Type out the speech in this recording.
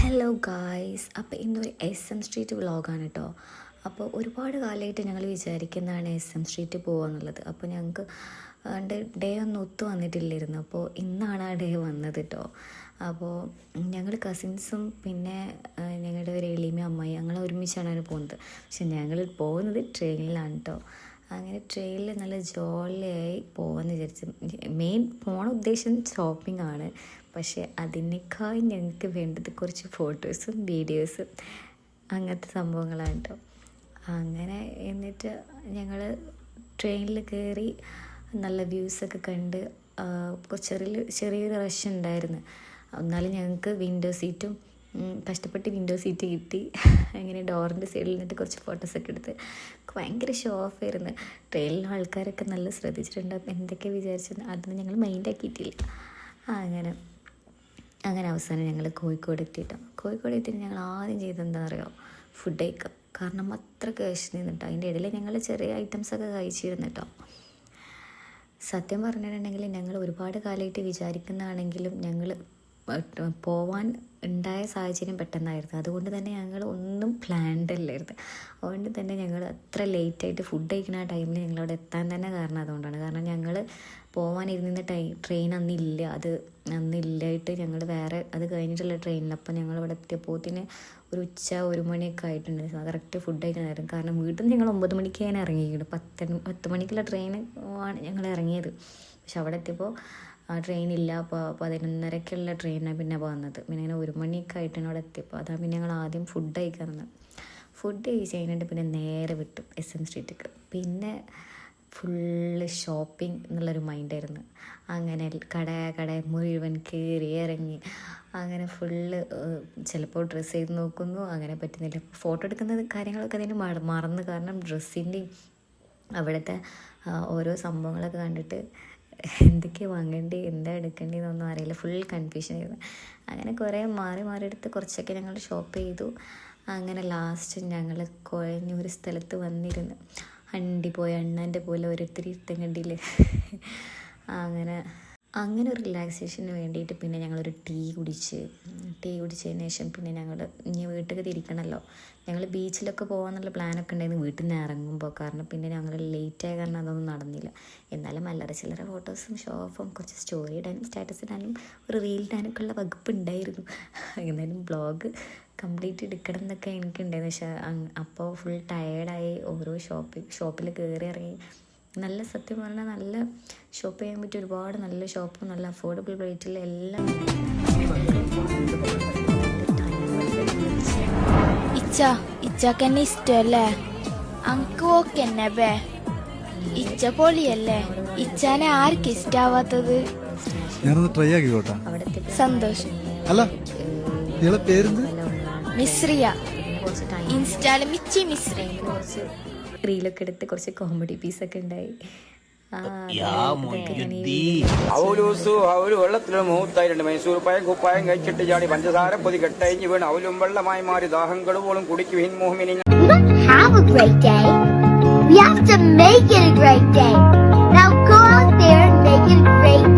Hello guys, അപ്പോൾ ഇന്നൊരു SM street വ്ളോഗാണ് കേട്ടോ. അപ്പോൾ ഒരുപാട് കാലമായിട്ട് ഞങ്ങൾ വിചാരിക്കുന്നതാണ് SM സ്ട്രീറ്റ് പോകുകയെന്നുള്ളത്. അപ്പോൾ ഞങ്ങൾക്ക് ഡേ ഒന്നും ഒത്തു വന്നിട്ടില്ലായിരുന്നു. അപ്പോൾ ഇന്നാണ് ആ ഡേ വന്നത് കേട്ടോ. അപ്പോൾ ഞങ്ങൾ കസിൻസും പിന്നെ ഞങ്ങളുടെ ഒരു എളിമ അമ്മായി ഞങ്ങൾ ഒരുമിച്ചാണ് അതിന് പോകുന്നത്. പക്ഷെ ഞങ്ങൾ പോകുന്നത് ട്രെയിനിലാണ് കേട്ടോ. അങ്ങനെ ട്രെയിനിൽ നല്ല ജോളിയായി പോകാമെന്ന് വിചാരിച്ചു. മെയിൻ പോണ ഉദ്ദേശം ഷോപ്പിംഗ് ആണ്. പക്ഷേ അതിനേക്കാൾ ഞങ്ങൾക്ക് വേണ്ടത് കുറച്ച് ഫോട്ടോസും വീഡിയോസും അങ്ങനത്തെ സംഭവങ്ങളാണ് കേട്ടോ. അങ്ങനെ എന്നിട്ട് ഞങ്ങൾ ട്രെയിനിൽ കയറി നല്ല വ്യൂസൊക്കെ കണ്ട് ചെറിയൊരു റഷ് ഉണ്ടായിരുന്നു. എന്നാലും ഞങ്ങൾക്ക് വിൻഡോ സീറ്റും കഷ്ടപ്പെട്ട് വിൻഡോ സീറ്റ് കിട്ടി. അങ്ങനെ ഡോറിൻ്റെ സൈഡിൽ നിന്നിട്ട് കുറച്ച് ഫോട്ടോസൊക്കെ എടുത്ത് ഭയങ്കര ഷോ ഓഫ് ആയിരുന്നു. ട്രെയിനിലെ ആൾക്കാരൊക്കെ നല്ല ശ്രദ്ധിച്ചിട്ടുണ്ട്. എന്തൊക്കെ വിചാരിച്ചത് അതൊന്നും ഞങ്ങൾ മൈൻഡാക്കിയിട്ടില്ല. അങ്ങനെ അവസാനം ഞങ്ങൾ കോഴിക്കോട് എത്തിയിട്ടോ. കോഴിക്കോട് എത്തിയിട്ട് ഞങ്ങൾ ആദ്യം ചെയ്തത് എന്താ പറയുക, ഫുഡ് കഴിക്കുക. കാരണം അത്രയ്ക്ക് വിശന്നിട്ടോ. അതിൻ്റെ ഇടയിൽ ഞങ്ങൾ ചെറിയ ഐറ്റംസൊക്കെ കഴിച്ചിരുന്നു കേട്ടോ. സത്യം പറഞ്ഞിട്ടുണ്ടെങ്കിൽ ഞങ്ങൾ ഒരുപാട് കാലമായിട്ട് വിചാരിക്കുന്നതാണെങ്കിലും ഞങ്ങൾ പോവാൻ ഉണ്ടായ സാഹചര്യം പെട്ടെന്നായിരുന്നു. അതുകൊണ്ട് തന്നെ ഞങ്ങൾ ഒന്നും പ്ലാൻഡ് അല്ലായിരുന്നു. അതുകൊണ്ട് തന്നെ ഞങ്ങൾ അത്ര ലേറ്റായിട്ട് ഫുഡ് കഴിക്കുന്ന ആ ടൈമിൽ ഞങ്ങളവിടെ എത്താൻ തന്നെ കാരണം അതുകൊണ്ടാണ്. കാരണം ഞങ്ങൾ പോകാനിരുന്ന ട്രെയിൻ അന്നില്ലായിട്ട് ഞങ്ങൾ വേറെ അത് കഴിഞ്ഞിട്ടുള്ള ട്രെയിനിൽ. അപ്പോൾ ഞങ്ങളിവിടെ എത്തിയപ്പോത്തിന് ഒരു ഉച്ച 1 മണിയൊക്കെ ആയിട്ടുണ്ട്. കറക്റ്റ് ഫുഡ് കഴിക്കണമായിരുന്നു. കാരണം വീട്ടിൽ നിന്ന് ഞങ്ങൾ 9 മണിക്ക് ഞാൻ ഇറങ്ങിയിരുന്നു. 10 മണിക്കുള്ള ട്രെയിന് ആണ് ഞങ്ങൾ ഇറങ്ങിയത്. പക്ഷെ അവിടെ എത്തിയപ്പോൾ ആ ട്രെയിനില്ല. അപ്പോൾ 11:30-ക്കുള്ള ട്രെയിനാണ് പിന്നെ വന്നത്. പിന്നെ ഇങ്ങനെ 1 മണിയൊക്കെ ആയിട്ടാണ് അവിടെ എത്തിയപ്പോൾ. അതാണ് പിന്നെ ഞങ്ങൾ ആദ്യം ഫുഡ് കഴിക്കാൻ വന്നത്. ഫുഡ് കഴിച്ച് കഴിഞ്ഞിട്ട് പിന്നെ നേരെ വിട്ടു SM സ്ട്രീറ്റിലേക്ക്. പിന്നെ ഫുള്ള് ഷോപ്പിംഗ് എന്നുള്ളൊരു മൈൻഡായിരുന്നു. അങ്ങനെ കട മുഴുവൻ കയറി ഇറങ്ങി അങ്ങനെ ഫുള്ള് ചിലപ്പോൾ ഡ്രസ്സ് ചെയ്ത് നോക്കുന്നു, അങ്ങനെ പറ്റുന്നില്ല. ഫോട്ടോ എടുക്കുന്നത് കാര്യങ്ങളൊക്കെ അതിന് മറന്നു. കാരണം ഡ്രസ്സിൻ്റെയും അവിടുത്തെ ഓരോ സംഭവങ്ങളൊക്കെ കണ്ടിട്ട് എന്തൊക്കെയാണ് വാങ്ങേണ്ടി എന്താ എടുക്കേണ്ടതെന്നൊന്നും അറിയില്ല. ഫുൾ കൺഫ്യൂഷൻ ആയിരുന്നു. അങ്ങനെ കുറേ മാറി എടുത്ത് കുറച്ചൊക്കെ ഞങ്ങൾ ഷോപ്പ് ചെയ്തു. അങ്ങനെ ലാസ്റ്റ് ഞങ്ങൾ കുഴഞ്ഞൊരു സ്ഥലത്ത് വന്നിരുന്നു. അണ്ടി പോയ അണ്ണൻ്റെ പോലെ ഓരോരുത്തർ ഇരുത്തം കണ്ടില്ലേ. അങ്ങനെ ഒരു റിലാക്സേഷന് വേണ്ടിയിട്ട് പിന്നെ ഞങ്ങളൊരു ടീ കുടിച്ചതിന് ശേഷം പിന്നെ ഞങ്ങൾ ഇനി വീട്ടിലേക്ക് തിരിക്കണമല്ലോ. ഞങ്ങൾ ബീച്ചിലൊക്കെ പോകാമെന്നുള്ള പ്ലാനൊക്കെ ഉണ്ടായിരുന്നു വീട്ടിൽ നിന്ന് ഇറങ്ങുമ്പോൾ. കാരണം പിന്നെ ഞങ്ങൾ ലേറ്റായ കാരണം അതൊന്നും നടന്നില്ല. എന്നാലും അല്ലറ ചില്ലറ ഫോട്ടോസും ഷോ ഓഫും കുറച്ച് സ്റ്റോറി ഇടാനും സ്റ്റാറ്റസ് ഇടാനും ഒരു റീൽ ഇടാനൊക്കെ ഉള്ള വകുപ്പ് ഉണ്ടായിരുന്നു. എന്നാലും ബ്ലോഗ് കംപ്ലീറ്റ് എടുക്കണം എന്നൊക്കെ എനിക്കുണ്ടായിരുന്നു. പക്ഷേ അപ്പോൾ ഫുൾ ടയേർഡായി. ഓരോ ഷോപ്പിൽ കയറി ഇറങ്ങി. നല്ല സത്യം പറഞ്ഞാൽ നല്ല ഷോപ്പ് ചെയ്യാൻ പറ്റിയ ഒരുപാട് നല്ല ഷോപ്പും നല്ല അഫോർഡബിൾ റേറ്റിൽ എല്ലാം. ഇച്ചക്കെന്നെ ഇഷ്ടല്ലേ? അങ്ക് ഓക്കെന്നെ ബേ. ഇച്ച പൊളിയല്ലേ? ഇച്ചാനെ ആർക്കും ഇഷ്ടാവാത്തത്? ഞാനൊന്ന് ട്രൈ ആക്കിക്കോട്ടെ. സന്തോഷം. അല്ല ഇയാളെ പേരെന്ത്? മിശ്രിയ. ഇൻസ്റ്റാല് മിച്ചി മിശ്രി. റീലൊക്കെ എടുത്ത് കുറച്ച് കോമഡി പീസൊക്കെ ഉണ്ടായി. അവല് വെള്ളത്തിലും മൂത്തായിട്ടുണ്ട്. മൈസൂർ പായം കുപ്പായം കഴിച്ചിട്ട് ചാടി പഞ്ചസാര പൊതി കെട്ടഴിഞ്ഞ് വീണ് അവലും വെള്ളമായി മാറി ദാഹം കടുവോളും കുടിക്കുവിൻ മോഹിനി. Have a great day. We have to make it a great day. Now go out there and make it a great day.